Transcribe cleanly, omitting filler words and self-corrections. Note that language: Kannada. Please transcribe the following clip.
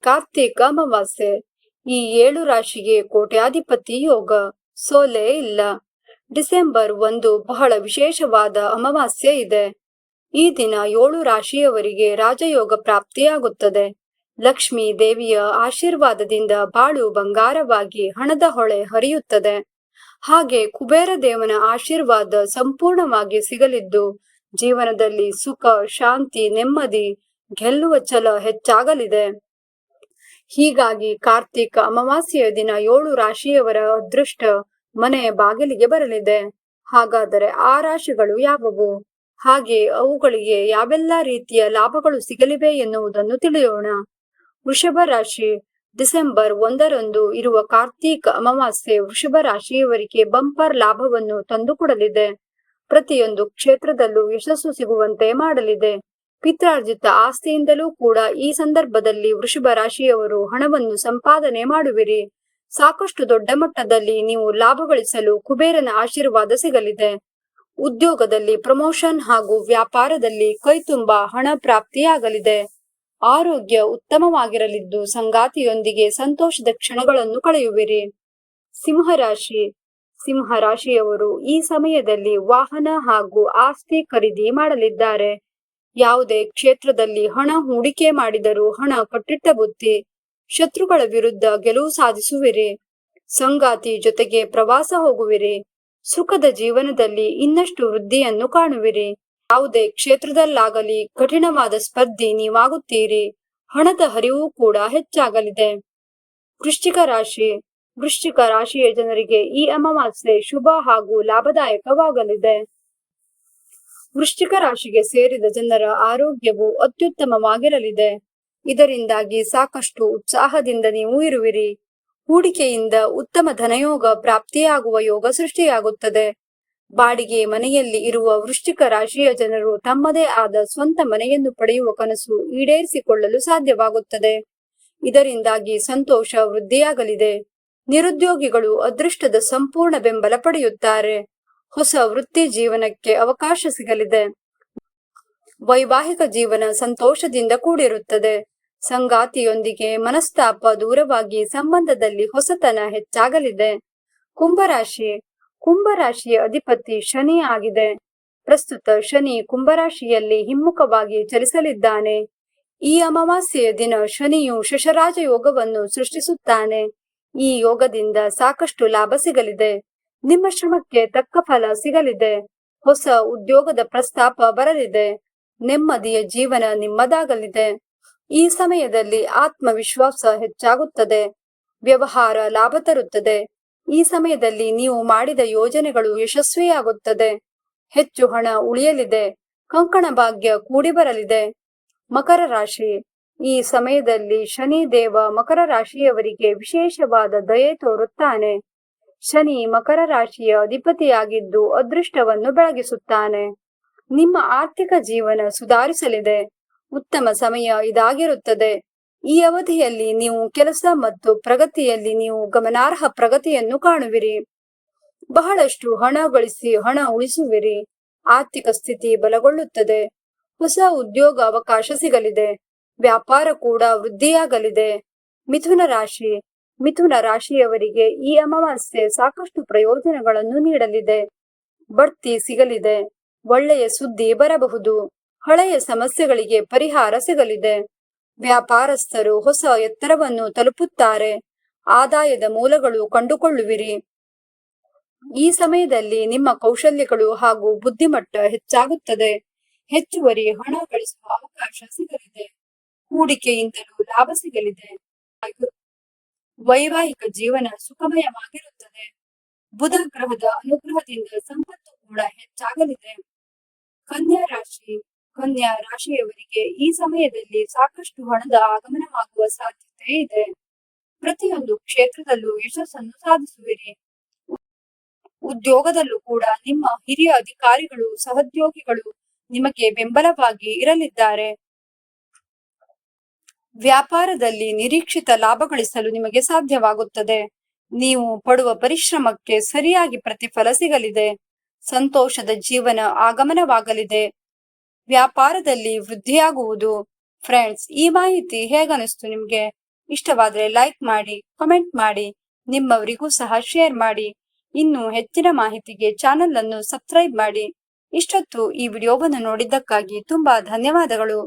ಕಾರ್ತೀಕ ಅಮಾವಾಸ್ಯೆ. ಈ 7 ರಾಶಿಗೆ ಕೋಟ್ಯಾಧಿಪತಿ ಯೋಗ. ಸೋಲೆ ಇಲ್ಲ. ಡಿಸೆಂಬರ್ 1 ಬಹಳ ವಿಶೇಷವಾದ ಅಮಾವಾಸ್ಯೆ ಇದೆ. ಈ ದಿನ 7 ರಾಶಿಯವರಿಗೆ ರಾಜಯೋಗ ಪ್ರಾಪ್ತಿಯಾಗುತ್ತದೆ. ಲಕ್ಷ್ಮೀ ದೇವಿಯ ಆಶೀರ್ವಾದದಿಂದ ಬಾಳು ಬಂಗಾರವಾಗಿ ಹಣದ ಹೊಳೆ ಹರಿಯುತ್ತದೆ. ಹಾಗೆ ಕುಬೇರ ದೇವನ ಆಶೀರ್ವಾದ ಸಂಪೂರ್ಣವಾಗಿ ಸಿಗಲಿದ್ದು ಜೀವನದಲ್ಲಿ ಸುಖ, ಶಾಂತಿ, ನೆಮ್ಮದಿ, ಗೆಲ್ಲುವ ಛಲ ಹೆಚ್ಚಾಗಲಿದೆ. ಹೀಗಾಗಿ ಕಾರ್ತೀಕ ಅಮಾವಾಸ್ಯೆಯ ದಿನ 7 ರಾಶಿಯವರ ಅದೃಷ್ಟ ಮನೆಯ ಬಾಗಿಲಿಗೆ ಬರಲಿದೆ. ಹಾಗಾದರೆ ಆ ರಾಶಿಗಳು ಯಾವುವು? ಹಾಗೆ ಅವುಗಳಿಗೆ ಯಾವೆಲ್ಲ ರೀತಿಯ ಲಾಭಗಳು ಸಿಗಲಿವೆ ಎನ್ನುವುದನ್ನು ತಿಳಿಯೋಣ. ವೃಷಭ ರಾಶಿ. ಡಿಸೆಂಬರ್ 1ರಂದು ಇರುವ ಕಾರ್ತೀಕ ಅಮಾವಾಸ್ಯೆ ವೃಷಭ ರಾಶಿಯವರಿಗೆ ಬಂಪರ್ ಲಾಭವನ್ನು ತಂದುಕೊಡಲಿದೆ. ಪ್ರತಿಯೊಂದು ಕ್ಷೇತ್ರದಲ್ಲೂ ಯಶಸ್ಸು ಸಿಗುವಂತೆ ಮಾಡಲಿದೆ. ಪಿತ್ರಾರ್ಜಿತ ಆಸ್ತಿಯಿಂದಲೂ ಕೂಡ ಈ ಸಂದರ್ಭದಲ್ಲಿ ವೃಷಭ ರಾಶಿಯವರು ಹಣವನ್ನು ಸಂಪಾದನೆ ಮಾಡುವಿರಿ. ಸಾಕಷ್ಟು ದೊಡ್ಡ ಮಟ್ಟದಲ್ಲಿ ನೀವು ಲಾಭ ಗಳಿಸಲು ಕುಬೇರನ ಆಶೀರ್ವಾದ ಸಿಗಲಿದೆ. ಉದ್ಯೋಗದಲ್ಲಿ ಪ್ರಮೋಷನ್ ಹಾಗೂ ವ್ಯಾಪಾರದಲ್ಲಿ ಕೈತುಂಬ ಹಣ ಪ್ರಾಪ್ತಿಯಾಗಲಿದೆ. ಆರೋಗ್ಯ ಉತ್ತಮವಾಗಿರಲಿದ್ದು ಸಂಗಾತಿಯೊಂದಿಗೆ ಸಂತೋಷದ ಕ್ಷಣಗಳನ್ನು ಕಳೆಯುವಿರಿ. ಸಿಂಹರಾಶಿ. ಸಿಂಹರಾಶಿಯವರು ಈ ಸಮಯದಲ್ಲಿ ವಾಹನ ಹಾಗೂ ಆಸ್ತಿ ಖರೀದಿ ಮಾಡಲಿದ್ದಾರೆ. ಯಾವುದೇ ಕ್ಷೇತ್ರದಲ್ಲಿ ಹಣ ಹೂಡಿಕೆ ಮಾಡಿದರೂ ಹಣ ಕಟ್ಟಿಟ್ಟ ಬುತ್ತಿ. ಶತ್ರುಗಳ ವಿರುದ್ಧ ಗೆಲುವು ಸಾಧಿಸುವಿರಿ. ಸಂಗಾತಿ ಜೊತೆಗೆ ಪ್ರವಾಸ ಹೋಗುವಿರಿ. ಸುಖದ ಜೀವನದಲ್ಲಿ ಇನ್ನಷ್ಟು ವೃದ್ಧಿಯನ್ನು ಕಾಣುವಿರಿ. ಯಾವುದೇ ಕ್ಷೇತ್ರದಲ್ಲಾಗಲಿ ಕಠಿಣವಾದ ಸ್ಪರ್ಧಿ ನೀವಾಗುತ್ತೀರಿ. ಹಣದ ಹರಿವು ಕೂಡ ಹೆಚ್ಚಾಗಲಿದೆ. ವೃಶ್ಚಿಕ ರಾಶಿ. ವೃಶ್ಚಿಕ ರಾಶಿಯ ಜನರಿಗೆ ಈ ಅಮಾವಾಸ್ಯೆ ಶುಭ ಹಾಗೂ ಲಾಭದಾಯಕವಾಗಲಿದೆ. ವೃಶ್ಚಿಕ ರಾಶಿಗೆ ಸೇರಿದ ಜನರ ಆರೋಗ್ಯವು ಅತ್ಯುತ್ತಮವಾಗಿರಲಿದೆ. ಇದರಿಂದಾಗಿ ಸಾಕಷ್ಟು ಉತ್ಸಾಹದಿಂದ ನೀವು ಇರುವಿರಿ. ಹೂಡಿಕೆಯಿಂದ ಉತ್ತಮ ಧನಯೋಗ ಪ್ರಾಪ್ತಿಯಾಗುವ ಯೋಗ ಸೃಷ್ಟಿಯಾಗುತ್ತದೆ. ಬಾಡಿಗೆ ಮನೆಯಲ್ಲಿ ಇರುವ ವೃಶ್ಚಿಕ ರಾಶಿಯ ಜನರು ತಮ್ಮದೇ ಆದ ಸ್ವಂತ ಮನೆಯನ್ನು ಪಡೆಯುವ ಕನಸು ಈಡೇರಿಸಿಕೊಳ್ಳಲು ಸಾಧ್ಯವಾಗುತ್ತದೆ. ಇದರಿಂದಾಗಿ ಸಂತೋಷ ವೃದ್ಧಿಯಾಗಲಿದೆ. ನಿರುದ್ಯೋಗಿಗಳು ಅದೃಷ್ಟದ ಸಂಪೂರ್ಣ ಬೆಂಬಲ ಪಡೆಯುತ್ತಾರೆ. ಹೊಸ ವೃತ್ತಿ ಜೀವನಕ್ಕೆ ಅವಕಾಶ ಸಿಗಲಿದೆ. ವೈವಾಹಿಕ ಜೀವನ ಸಂತೋಷದಿಂದ ಕೂಡಿರುತ್ತದೆ. ಸಂಗಾತಿಯೊಂದಿಗೆ ಮನಸ್ತಾಪ ದೂರವಾಗಿ ಸಂಬಂಧದಲ್ಲಿ ಹೊಸತನ ಹೆಚ್ಚಾಗಲಿದೆ. ಕುಂಭರಾಶಿ. ಕುಂಭರಾಶಿಯ ಅಧಿಪತಿ ಶನಿ ಆಗಿದೆ. ಪ್ರಸ್ತುತ ಶನಿ ಕುಂಭರಾಶಿಯಲ್ಲಿ ಹಿಮ್ಮುಖವಾಗಿ ಚಲಿಸಲಿದ್ದಾನೆ. ಈ ಅಮಾವಾಸ್ಯೆಯ ದಿನ ಶನಿಯು ಶಶರಾಜ ಯೋಗವನ್ನು ಸೃಷ್ಟಿಸುತ್ತಾನೆ. ಈ ಯೋಗದಿಂದ ಸಾಕಷ್ಟು ಲಾಭ ಸಿಗಲಿದೆ. ನಿಮ್ಮ ಶ್ರಮಕ್ಕೆ ತಕ್ಕ ಫಲ ಸಿಗಲಿದೆ. ಹೊಸ ಉದ್ಯೋಗದ ಪ್ರಸ್ತಾಪ ಬರಲಿದೆ. ನೆಮ್ಮದಿಯ ಜೀವನ ನಿಮ್ಮದಾಗಲಿದೆ. ಈ ಸಮಯದಲ್ಲಿ ಆತ್ಮವಿಶ್ವಾಸ ಹೆಚ್ಚಾಗುತ್ತದೆ. ವ್ಯವಹಾರ ಲಾಭ ತರುತ್ತದೆ. ಈ ಸಮಯದಲ್ಲಿ ನೀವು ಮಾಡಿದ ಯೋಜನೆಗಳು ಯಶಸ್ವಿಯಾಗುತ್ತದೆ. ಹೆಚ್ಚು ಹಣ ಉಳಿಯಲಿದೆ. ಕಂಕಣ ಭಾಗ್ಯ ಕೂಡಿ ಬರಲಿದೆ. ಮಕರ ರಾಶಿ. ಈ ಸಮಯದಲ್ಲಿ ಶನಿ ದೇವ ಮಕರ ರಾಶಿಯವರಿಗೆ ವಿಶೇಷವಾದ ದಯೆ ತೋರುತ್ತಾನೆ. ಶನಿ ಮಕರ ರಾಶಿಯ ಅಧಿಪತಿಯಾಗಿದ್ದು ಅದೃಷ್ಟವನ್ನು ಬೆಳಗಿಸುತ್ತಾನೆ. ನಿಮ್ಮ ಆರ್ಥಿಕ ಜೀವನ ಸುಧಾರಿಸಲಿದೆ. ಉತ್ತಮ ಸಮಯ ಇದಾಗಿರುತ್ತದೆ. ಈ ಅವಧಿಯಲ್ಲಿ ನೀವು ಕೆಲಸ ಮತ್ತು ಪ್ರಗತಿಯಲ್ಲಿ ನೀವು ಗಮನಾರ್ಹ ಪ್ರಗತಿಯನ್ನು ಕಾಣುವಿರಿ. ಬಹಳಷ್ಟು ಹಣ ಗಳಿಸಿ ಹಣ ಉಳಿಸುವಿರಿ. ಆರ್ಥಿಕ ಸ್ಥಿತಿ ಬಲಗೊಳ್ಳುತ್ತದೆ. ಹೊಸ ಉದ್ಯೋಗ ಅವಕಾಶ ಸಿಗಲಿದೆ. ವ್ಯಾಪಾರ ಕೂಡ ವೃದ್ಧಿಯಾಗಲಿದೆ. ಮಿಥುನ ರಾಶಿ. ಮಿಥುನ ರಾಶಿಯವರಿಗೆ ಈ ಅಮಾವಾಸ್ಯೆ ಸಾಕಷ್ಟು ಪ್ರಯೋಜನಗಳನ್ನು ನೀಡಲಿದೆ. ಬಡ್ತಿ ಸಿಗಲಿದೆ. ಒಳ್ಳೆಯ ಸುದ್ದಿ ಬರಬಹುದು. ಹಳೆಯ ಸಮಸ್ಯೆಗಳಿಗೆ ಪರಿಹಾರ ಸಿಗಲಿದೆ. ವ್ಯಾಪಾರಸ್ಥರು ಹೊಸ ಎತ್ತರವನ್ನು ತಲುಪುತ್ತಾರೆ. ಆದಾಯದ ಮೂಲಗಳು ಕಂಡುಕೊಳ್ಳುವಿರಿ. ಈ ಸಮಯದಲ್ಲಿ ನಿಮ್ಮ ಕೌಶಲ್ಯಗಳು ಹಾಗೂ ಬುದ್ಧಿಮಟ್ಟ ಹೆಚ್ಚಾಗುತ್ತದೆ. ಹೆಚ್ಚುವರಿ ಹಣ ಗಳಿಸುವ ಅವಕಾಶ ಸಿಗಲಿದೆ. ಹೂಡಿಕೆಯಿಂದಲೂ ಲಾಭ ಸಿಗಲಿದೆ. ವೈವಾಹಿಕ ಜೀವನ ಸುಖಮಯವಾಗಿರುತ್ತದೆ. ಬುಧ ಗ್ರಹದ ಅನುಗ್ರಹದಿಂದ ಸಂಪತ್ತು ಕೂಡ ಹೆಚ್ಚಾಗಲಿದೆ. ಕನ್ಯಾ ರಾಶಿ. ಕನ್ಯಾ ರಾಶಿಯವರಿಗೆ ಈ ಸಮಯದಲ್ಲಿ ಸಾಕಷ್ಟು ಹಣದ ಆಗಮನವಾಗುವ ಸಾಧ್ಯತೆ ಇದೆ. ಪ್ರತಿಯೊಂದು ಕ್ಷೇತ್ರದಲ್ಲೂ ಯಶಸ್ಸನ್ನು ಸಾಧಿಸುವಿರಿ. ಉದ್ಯೋಗದಲ್ಲೂ ಕೂಡ ನಿಮ್ಮ ಹಿರಿಯ ಅಧಿಕಾರಿಗಳು, ಸಹೋದ್ಯೋಗಿಗಳು ನಿಮಗೆ ಬೆಂಬಲವಾಗಿ ಇರಲಿದ್ದಾರೆ. ವ್ಯಾಪಾರದಲ್ಲಿ ನಿರೀಕ್ಷಿತ ಲಾಭ ಗಳಿಸಲು ನಿಮಗೆ ಸಾಧ್ಯವಾಗುತ್ತದೆ. ನೀವು ಪಡುವ ಪರಿಶ್ರಮಕ್ಕೆ ಸರಿಯಾಗಿ ಪ್ರತಿಫಲ ಸಿಗಲಿದೆ. ಸಂತೋಷದ ಜೀವನ ಆಗಮನವಾಗಲಿದೆ. ವ್ಯಾಪಾರದಲ್ಲಿ ವೃದ್ಧಿಯಾಗುವುದು. ಫ್ರೆಂಡ್ಸ್, ಈ ಮಾಹಿತಿ ಹೇಗನಿಸ್ತು ನಿಮ್ಗೆ? ಇಷ್ಟವಾದರೆ ಲೈಕ್ ಮಾಡಿ, ಕಾಮೆಂಟ್ ಮಾಡಿ, ನಿಮ್ಮವರಿಗೂ ಸಹ ಶೇರ್ ಮಾಡಿ. ಇನ್ನು ಹೆಚ್ಚಿನ ಮಾಹಿತಿಗೆ ಚಾನೆಲ್ ಅನ್ನು ಸಬ್ಸ್ಕ್ರೈಬ್ ಮಾಡಿ. ಇಷ್ಟೊತ್ತು ಈ ವಿಡಿಯೋವನ್ನು ನೋಡಿದ್ದಕ್ಕಾಗಿ ತುಂಬಾ ಧನ್ಯವಾದಗಳು.